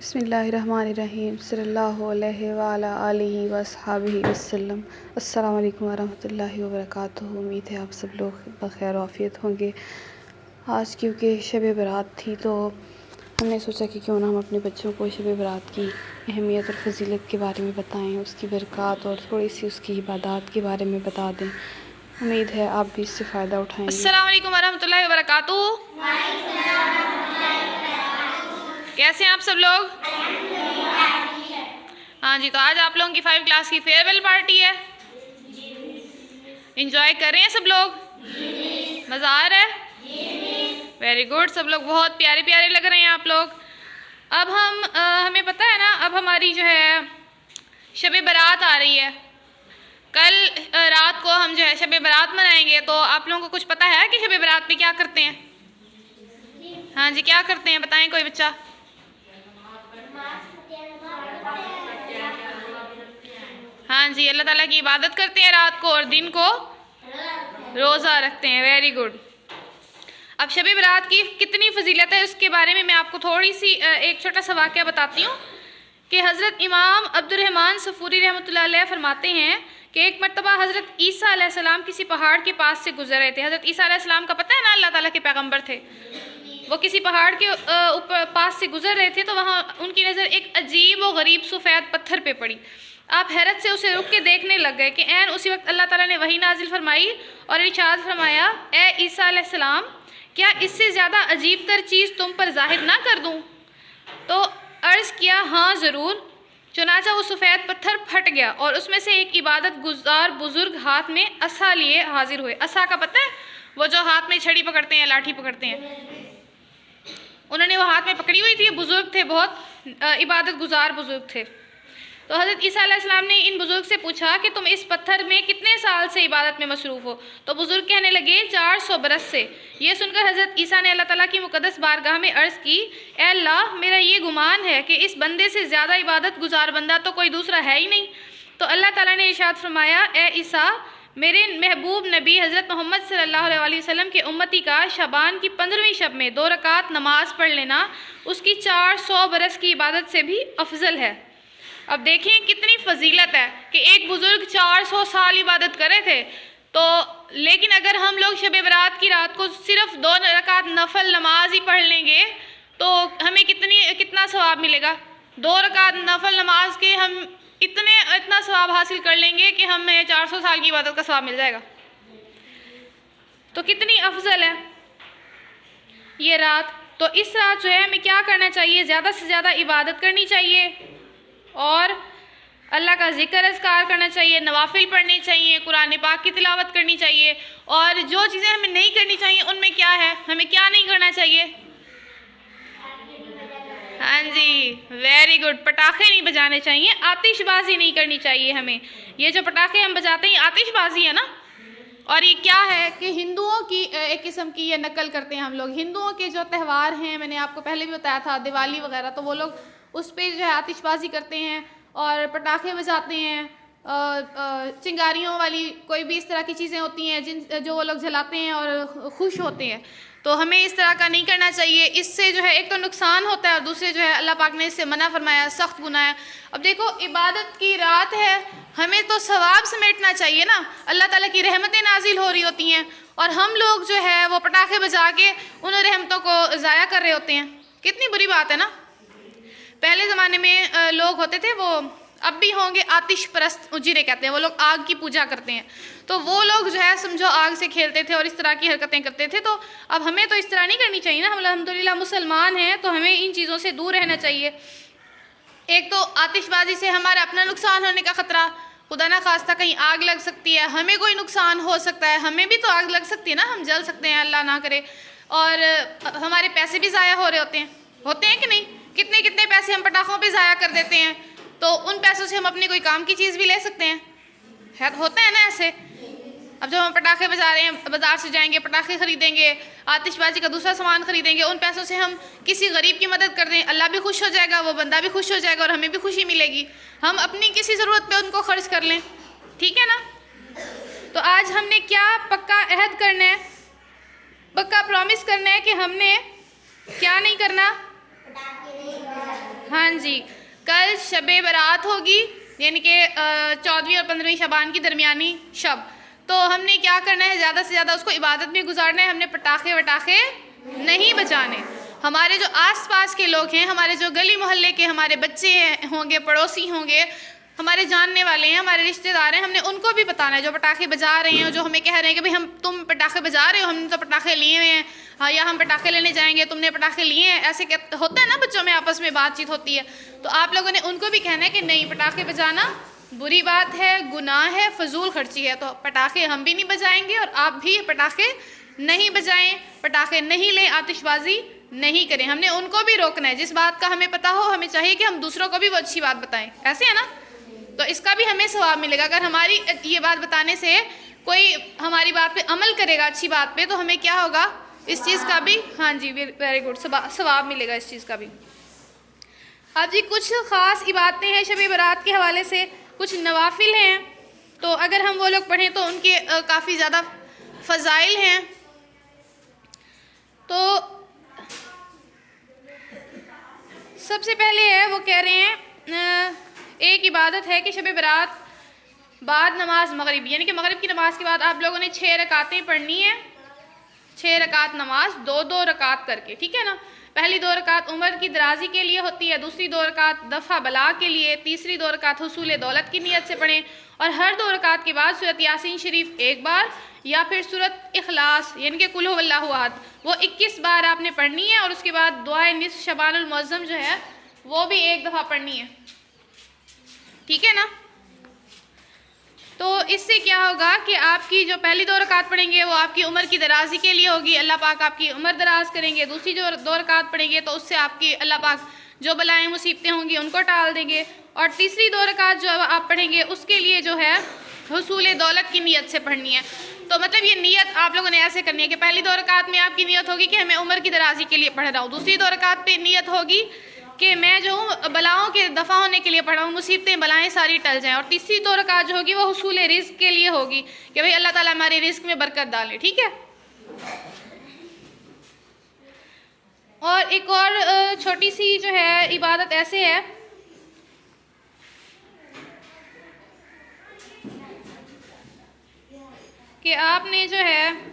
बिस्मिल्लाहिर्रहमानिर्रहीम सल्लल्लाहु अलैहि व अला आलिहि व अस्हाबिहि वसल्लम। अस्सलाम वालेकुम वरहमतुल्लाहि व बरकातुहू। उम्मीद है आप सब लोग बखैर आफियत होंगे। आज क्योंकि शब बरात थी तो हमने सोचा कि क्यों ना हम अपने बच्चों को शब बरात की अहमियत और फजीलत के बारे में बताएं, उसकी बरक़ात और थोड़ी सी उसकी इबादत के बारे में बता दें। उम्मीद है आप भी इससे फ़ायदा उठाएंगे। अस्सलाम वालेकुम वरहमतुल्लाहि व बरकातुहू। कैसे हैं आप सब लोग? हाँ जी, तो आज आप लोगों की 5 क्लास की फेयरवेल पार्टी है। इंजॉय कर रहे हैं सब लोग? मज़ा आ रहा है? वेरी गुड, सब लोग बहुत प्यारे प्यारे लग रहे हैं आप लोग। अब हमें पता है ना, अब हमारी जो है शब बारात आ रही है। कल रात को हम जो है शब बारात मनाएंगे। तो आप लोगों को कुछ पता है कि शब बारात पे क्या करते हैं? हाँ जी, क्या करते हैं बताएं कोई बच्चा? हाँ जी, अल्लाह ताला की इबादत करते हैं रात को और दिन को रोज़ा रखते हैं। Very good. अब शब बारात की कितनी फजीलत है उसके बारे में मैं आपको थोड़ी सी एक छोटा सा वाक़या बताती हूँ कि हज़रत इमाम अब्दुर्रहमान सफ़ूरी रहमतुल्लाह अलैह फरमाते हैं कि एक मरतबा हज़रत ईसा अलैहिस्सलाम किसी पहाड़ के पास से गुजर रहे थे। हज़रत ईसा अलैहिस्सलाम का पता है ना, अल्लाह ताला के पैगंबर थे। वो किसी पहाड़ के ऊपर पास से गुजर रहे थे तो वहाँ उनकी नज़र एक अजीब व गरीब सफ़ेद पत्थर पे पड़ी। आप हैरत से उसे रुक के देखने लग गए कि ऐन उसी वक्त अल्लाह ताला ने वही नाजिल फरमाई और इरशाद फरमाया, ए ईसा अलैहिस्सलाम, क्या इससे ज़्यादा अजीब तर चीज़ तुम पर ज़ाहिर ना कर दूँ? तो अर्ज़ किया, हाँ ज़रूर। चुनाचा वो सफ़ेद पत्थर फट गया और उसमें से एक इबादत गुजार बुज़ुर्ग हाथ में असा लिए हाजिर हुए। असा का पता है? वो जो हाथ में छड़ी पकड़ते हैं, लाठी पकड़ते हैं। उन्होंने वो हाथ में पकड़ी हुई थी। बुज़ुर्ग थे, बहुत इबादत गुजार बुज़ुर्ग थे। तो हज़रत ईसा अलैहिस्सलाम ने इन बुज़ुर्ग से पूछा कि तुम इस पत्थर में कितने साल से इबादत में मसरूफ़ हो? तो बुज़ुर्ग कहने लगे 400 बरस से। ये सुनकर हज़रत ईसा ने अल्लाह ताला की मुक़द्दस बारगाह में अर्ज़ की, ए अल्लाह, मेरा ये गुमान है कि इस बंदे से ज़्यादा इबादत गुजार बंदा तो कोई दूसरा है ही नहीं। तो अल्लाह ताला ने इरशाद फरमाया, ए ईसा, मेरे महबूब नबी हज़रत मोहम्मद सल्लल्लाहु अलैहि वसल्लम के उम्मती का शाबान की 15वीं शब में 2 रकात नमाज पढ़ लेना उसकी 400 बरस की इबादत से भी अफजल है। अब देखें कितनी फजीलत है कि एक बुज़ुर्ग 400 साल इबादत कर रहे थे। तो लेकिन अगर हम लोग शब बारात की रात को सिर्फ 2 रकात नफल नमाज ही पढ़ लेंगे तो हमें कितना सवाब मिलेगा? 2 रकात नफल नमाज के हम इतना सवाब हासिल कर लेंगे कि हमें 400 साल की इबादत का सवाब मिल जाएगा। तो कितनी अफजल है ये रात। तो इस रात जो है हमें क्या करना चाहिए? ज़्यादा से ज़्यादा इबादत करनी चाहिए और अल्लाह का ज़िक्र अज़कार करना चाहिए, नवाफिल पढ़ने चाहिए, कुरान पाक की तिलावत करनी चाहिए। और जो चीज़ें हमें नहीं करनी चाहिए उनमें क्या है, हमें क्या नहीं करना चाहिए? हाँ जी, वेरी गुड। पटाखे नहीं बजाने चाहिए, आतिशबाजी नहीं करनी चाहिए हमें। ये जो पटाखे हम बजाते हैं आतिशबाजी है ना। और ये क्या है कि हिंदुओं की एक किस्म की ये नकल करते हैं हम लोग। हिंदुओं के जो त्यौहार हैं, मैंने आपको पहले भी बताया था, दिवाली वगैरह, तो वो लोग उस पर जो है आतिशबाजी करते हैं और पटाखे बजाते हैं। चिंगारियों वाली कोई भी इस तरह की चीज़ें होती हैं जो वो लोग जलाते हैं और खुश होते हैं। तो हमें इस तरह का नहीं करना चाहिए। इससे जो है एक तो नुकसान होता है और दूसरे जो है अल्लाह पाक ने इससे मना फरमाया, सख्त गुनाह है। अब देखो, इबादत की रात है, हमें तो सवाब समेटना चाहिए ना। अल्लाह ताला की रहमतें नाजिल हो रही होती हैं और हम लोग जो है वो पटाखे बजा के उन रहमतों को ज़ाया कर रहे होते हैं। कितनी बुरी बात है ना। पहले ज़माने में लोग होते थे, वो अब भी होंगे, आतिश परस्त जिन्हें कहते हैं, वो लोग आग की पूजा करते हैं। तो वो लोग जो है समझो आग से खेलते थे और इस तरह की हरकतें करते थे। तो अब हमें तो इस तरह नहीं करनी चाहिए ना। हम अल्हम्दुलिल्लाह मुसलमान हैं तो हमें इन चीज़ों से दूर रहना चाहिए। एक तो आतिशबाजी से हमारा अपना नुकसान होने का ख़तरा, खुदा ना खास्ता कहीं आग लग सकती है, हमें कोई नुकसान हो सकता है, हमें भी तो आग लग सकती है ना, हम जल सकते हैं, अल्लाह ना करे। और हमारे पैसे भी ज़ाया हो रहे होते हैं कि नहीं? कितने कितने पैसे हम पटाखों पे ज़ाया कर देते हैं। तो उन पैसों से हम अपनी कोई काम की चीज़ भी ले सकते हैं, होता है ना ऐसे। अब जब हम पटाखे बजा रहे हैं, बाज़ार से जाएंगे, पटाखे ख़रीदेंगे, आतिशबाजी का दूसरा सामान ख़रीदेंगे, उन पैसों से हम किसी गरीब की मदद कर दें, अल्लाह भी खुश हो जाएगा, वो बंदा भी खुश हो जाएगा और हमें भी खुशी मिलेगी। हम अपनी किसी ज़रूरत पे उनको खर्च कर लें, ठीक है ना। तो आज हमने क्या पक्का अहद करना है, पक्का प्रॉमिस करना है कि हमने क्या नहीं करना? हाँ जी, कल शब बारात होगी, यानी कि 14वीं और 15वीं शबान की दरमियानी शब। तो हमने क्या करना है, ज़्यादा से ज़्यादा उसको इबादत में गुजारना है। हमने पटाखे वटाखे नहीं बजाने। हमारे जो आसपास के लोग हैं, हमारे जो गली मोहल्ले के हमारे बच्चे होंगे, पड़ोसी होंगे, हमारे जानने वाले हैं, हमारे रिश्तेदार हैं, हमने उनको भी बताना है जो पटाखे बजा रहे हैं, जो हमें कह रहे हैं कि भाई तुम पटाखे बजा रहे हो, हमने तो पटाखे लिए हुए हैं, हाँ, या हम पटाखे लेने जाएंगे, तुमने पटाखे लिए हैं, ऐसे होता है ना, बच्चों में आपस में बातचीत होती है। तो आप लोगों ने उनको भी कहना है कि नहीं, पटाखे बजाना बुरी बात है, गुनाह है, फजूल खर्ची है। तो पटाखे हम भी नहीं बजाएंगे और आप भी पटाखे नहीं बजाएं, पटाखे नहीं लें, आतिशबाजी नहीं करें। हमने उनको भी रोकना है। जिस बात का हमें पता हो, हमें चाहिए कि हम दूसरों को भी वो अच्छी बात बताएं, ऐसे है ना। तो इसका भी हमें सवाब मिलेगा। अगर हमारी ये बात बताने से कोई हमारी बात पे अमल करेगा, अच्छी बात पे, तो हमें क्या होगा, इस चीज़ का भी, हाँ जी, वेरी गुड, सवाब मिलेगा इस चीज़ का भी। अब जी कुछ ख़ास इबादतें हैं शब बारात के हवाले से, कुछ नवाफिल हैं, तो अगर हम वो लोग पढ़ें तो उनके काफ़ी ज़्यादा फ़ज़ाइल हैं। तो सबसे पहले है, वो कह रहे हैं, एक इबादत है कि शब बारात बाद नमाज मगरिब, यानी कि मगरिब की नमाज के बाद आप लोगों ने 6 रकातें पढ़नी है। 6 रकात नमाज 2-2 रकात करके, ठीक है ना। पहली 2 रकात उम्र की दराजी के लिए होती है, दूसरी 2 रकात दफ़ा बला के लिए, तीसरी 2 रकात हुसूल दौलत की नीयत से पढ़ें। और हर 2 रकात के बाद सूरत यासीन शरीफ एक बार या फिर सूरत इखलास यानी कि कुल हुवल्लाहु अहद वो 21 बार आपने पढ़नी है। और उसके बाद दुआए निस्फ़ शबानुल मुअज़्ज़म जो है वो भी एक दफ़ा पढ़नी है, ठीक है ना। तो इससे क्या होगा कि आपकी जो पहली 2 रकात पढ़ेंगे वो आपकी उम्र की दराजी के लिए होगी, अल्लाह पाक आपकी उम्र दराज करेंगे। दूसरी जो 2 रकात पढ़ेंगे तो उससे आपकी अल्लाह पाक जो बलाएं मुसीबतें होंगी उनको टाल देंगे। और तीसरी 2 रकात जो आप पढ़ेंगे उसके लिए जो है हुसूल दौलत की नीयत से पढ़नी है। तो मतलब ये नीयत आप लोगों ने ऐसे करनी है कि पहली 2 रकात में आपकी नीयत होगी कि मैं उम्र की दराजी के लिए पढ़ रहा हूँ, दूसरी 2 रकात पे नीयत होगी कि मैं जो हूँ बलाओं के दफ़ा होने के लिए पढ़ा हूँ, मुसीबतें बलाएं सारी टल जाएं। और तीसरी 2 रकात जो होगी वो हुसूल रिज़्क़ के लिए होगी कि भाई अल्लाह ताला हमारे रिज़्क़ में बरकत डाले, ठीक है। और एक और छोटी सी जो है इबादत ऐसे है कि आपने जो है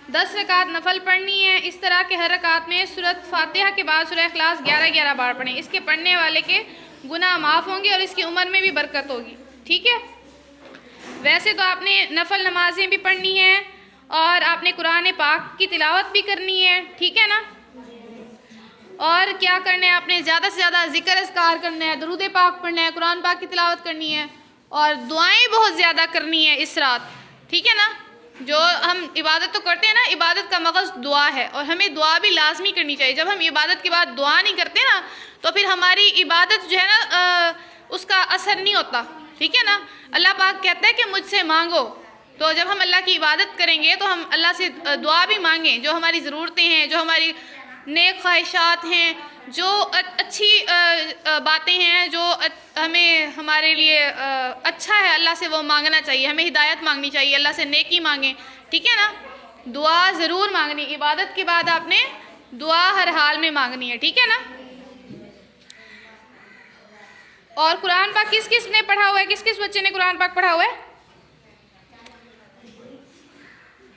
10 रकात नफल पढ़नी है। इस तरह के हर रकात में सूरत फातिहा के बाद सूरह इखलास 11-11 बार पढ़ें। इसके पढ़ने वाले के गुनाह माफ़ होंगे और इसकी उम्र में भी बरकत होगी, ठीक है। वैसे तो आपने नफल नमाजें भी पढ़नी है और आपने कुरान पाक की तिलावत भी करनी है, ठीक है ना। और क्या करना है, आपने ज़्यादा से ज़्यादा ज़िक्र अस्कार करना है, दरूद पाक पढ़ना है, कुरान पाक की तिलावत करनी है और दुआएं बहुत ज़्यादा करनी है इस रात, ठीक है ना। जो हम इबादत तो करते हैं ना, इबादत का मकसद दुआ है और हमें दुआ भी लाजमी करनी चाहिए। जब हम इबादत के बाद दुआ नहीं करते ना तो फिर हमारी इबादत जो है ना उसका असर नहीं होता, ठीक है ना। अल्लाह पाक कहता है कि मुझसे मांगो, तो जब हम अल्लाह की इबादत करेंगे तो हम अल्लाह से दुआ भी मांगें, जो हमारी ज़रूरतें हैं, जो हमारी नेक ख्वाहिशात हैं, जो अच्छी बातें हैं, जो हमें हमारे लिए अच्छा है, अल्लाह से वो मांगना चाहिए। हमें हिदायत मांगनी चाहिए, अल्लाह से नेकी मांगें, ठीक है ना। दुआ ज़रूर मांगनी, इबादत के बाद आपने दुआ हर हाल में मांगनी है, ठीक है ना। और कुरान पाक किस किस ने पढ़ा हुआ है, किस किस बच्चे ने कुरान पाक पढ़ा हुआ है?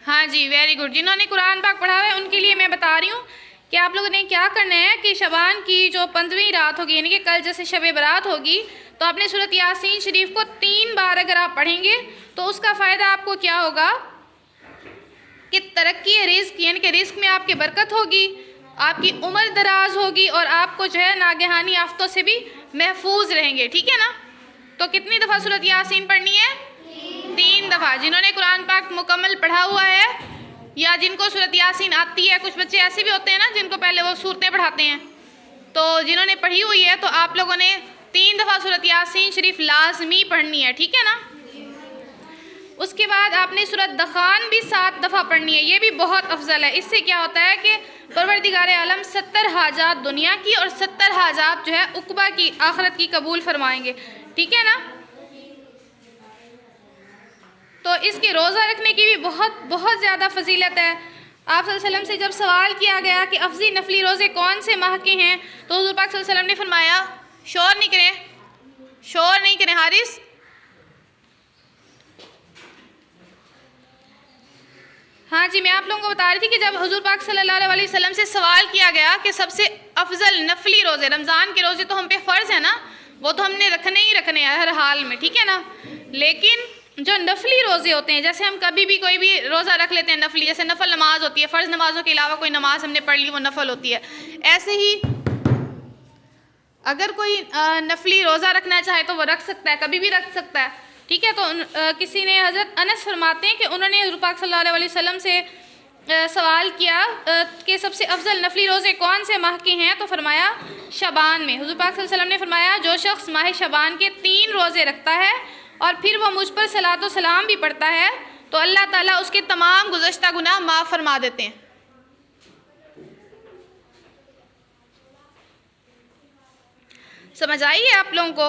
हाँ जी, वेरी गुड। जिन्होंने कुरान पाक पढ़ा हुआ है उनके लिए मैं बता रही हूँ कि आप लोगों ने क्या करना है कि शबान की जो 15वीं रात होगी, यानी कि कल जैसे शब बारात होगी, तो आपने सूरत यासीन शरीफ को 3 बार अगर आप पढ़ेंगे तो उसका फ़ायदा आपको क्या होगा कि तरक्की रिज़्क़, यानी कि रिज़्क़ में आपके बरकत होगी, आपकी उम्र दराज होगी और आपको जो है नागहानी आफतों से भी महफूज रहेंगे, ठीक है ना। तो कितनी दफ़ा सूरत यासीन पढ़नी है? 3 दफ़ा। जिन्होंने कुरान पाक मुकम्मल पढ़ा हुआ है या जिनको सूरत यासीन आती है, कुछ बच्चे ऐसे भी होते हैं ना जिनको पहले वो सूरतें पढ़ाते हैं, तो जिन्होंने पढ़ी हुई है तो आप लोगों ने 3 दफ़ा सूरत यासीन शरीफ लाजमी पढ़नी है, ठीक है ना। उसके बाद आपने सूरत दखान भी 7 दफ़ा पढ़नी है, ये भी बहुत अफजल है। इससे क्या होता है कि परवरदिगार आलम 70 हाजात दुनिया की और 70 हाजात जो है उक़बा की, आखिरत की कबूल फरमाएंगे, ठीक है ना। तो इसके रोज़ा रखने की भी बहुत बहुत ज़्यादा फजीलत है। आप सल्लल्लाहु अलैहि वसल्लम से जब सवाल किया गया कि अफजी नफली रोज़े कौन से माह के हैं, तो हुज़ूर पाक सल्लल्लाहु अलैहि वसल्लम ने फरमाया, शोर नहीं करें, शोर नहीं करें हारिस। हाँ जी, मैं आप लोगों को बता रही थी कि जब हुज़ूर पाक सल्लल्लाहु अलैहि वसल्लम से सवाल किया गया कि सबसे अफजल नफली रोज़े, रमज़ान के रोज़े तो हम पे फ़र्ज़ है ना, वो तो हमने रखने ही रखने हैं हर हाल में, ठीक है ना। लेकिन जो नफली रोज़े होते हैं, जैसे हम कभी भी कोई भी रोज़ा रख लेते हैं नफली, जैसे नफल नमाज होती है, फ़र्ज़ नमाज़ों के अलावा कोई नमाज हमने पढ़ ली वो नफल होती है। ऐसे ही अगर कोई नफली रोज़ा रखना चाहे तो वो रख सकता है, कभी भी रख सकता है, ठीक है। तो किसी ने, हज़रत अनस फरमाते हैं कि उन्होंने हुज़ूर पाक सल्लल्लाहु अलैहि वसल्लम से सवाल किया कि सबसे अफजल नफली रोज़े कौन से माह के हैं, तो फरमाया शबान में। हुज़ूर पाक सल्लल्लाहु अलैहि वसल्लम ने फरमाया जो शख्स माह शबान के 3 रोज़े रखता है और फिर वो मुझ पर सलातो सलाम भी पढ़ता है तो अल्लाह ताला उसके तमाम गुज़श्ता गुनाह माफ़ फरमा देते हैं। समझ आई है आप लोगों को?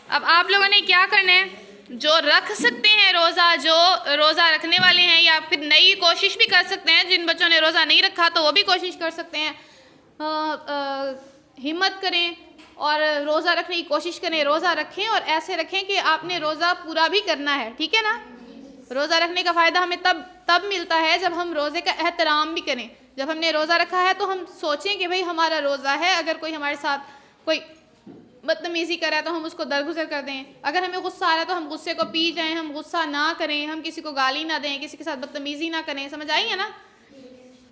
अब आप लोगों ने क्या करना है, जो रख सकते हैं रोज़ा, जो रोज़ा रखने वाले हैं, या फिर नई कोशिश भी कर सकते हैं, जिन बच्चों ने रोज़ा नहीं रखा तो वो भी कोशिश कर सकते हैं, हिम्मत करें और रोज़ा रखने की कोशिश करें, रोज़ा रखें और ऐसे रखें कि आपने रोज़ा पूरा भी करना है, ठीक है ना। रोज़ा रखने का फ़ायदा हमें तब मिलता है जब हम रोज़े का एहतराम भी करें। जब हमने रोज़ा रखा है तो हम सोचें कि भाई हमारा रोज़ा है, अगर कोई हमारे साथ कोई बदतमीज़ी कर रहा है तो हम उसको दरगुजर कर दें, अगर हमें गुस्सा आ रहा है तो हम गुस्से को पी जाएं, हम गुस्सा ना करें, हम किसी को गाली ना दें, किसी के साथ बदतमीज़ी ना करें। समझ आई है ना।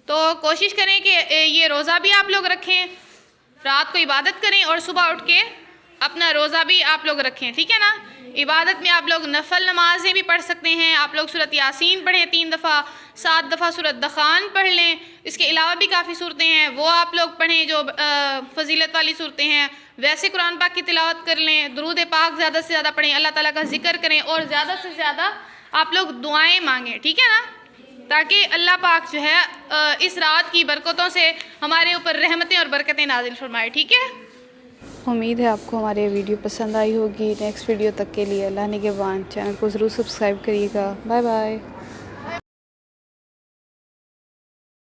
तो कोशिश करें कि ये रोज़ा भी आप लोग रखें, रात को इबादत करें और सुबह उठ के अपना रोज़ा भी आप लोग रखें, ठीक है ना। इबादत में आप लोग नफल नमाजें भी पढ़ सकते हैं, आप लोग सूरत यासीन पढ़ें 3 दफ़ा, 7 दफ़ा सूरत दखान पढ़ लें। इसके अलावा भी काफ़ी सूरतें हैं वो आप लोग पढ़ें जो फजीलत वाली सूरतें हैं। वैसे कुरान पाक की तिलावत कर लें, दुरूद पाक ज़्यादा से ज़्यादा पढ़ें, अल्लाह ताला का जिक्र करें और ज़्यादा से ज़्यादा आप लोग दुआएँ मांगें, ठीक है ना, ताकि अल्लाह पाक जो है इस रात की बरकतों से हमारे ऊपर रहमतें और बरकतें नाजिल फरमाए, ठीक है। उम्मीद है आपको हमारी वीडियो पसंद आई होगी। नेक्स्ट वीडियो तक के लिए अल्लाह निगहबान। चैनल को ज़रूर सब्सक्राइब करिएगा। Bye bye.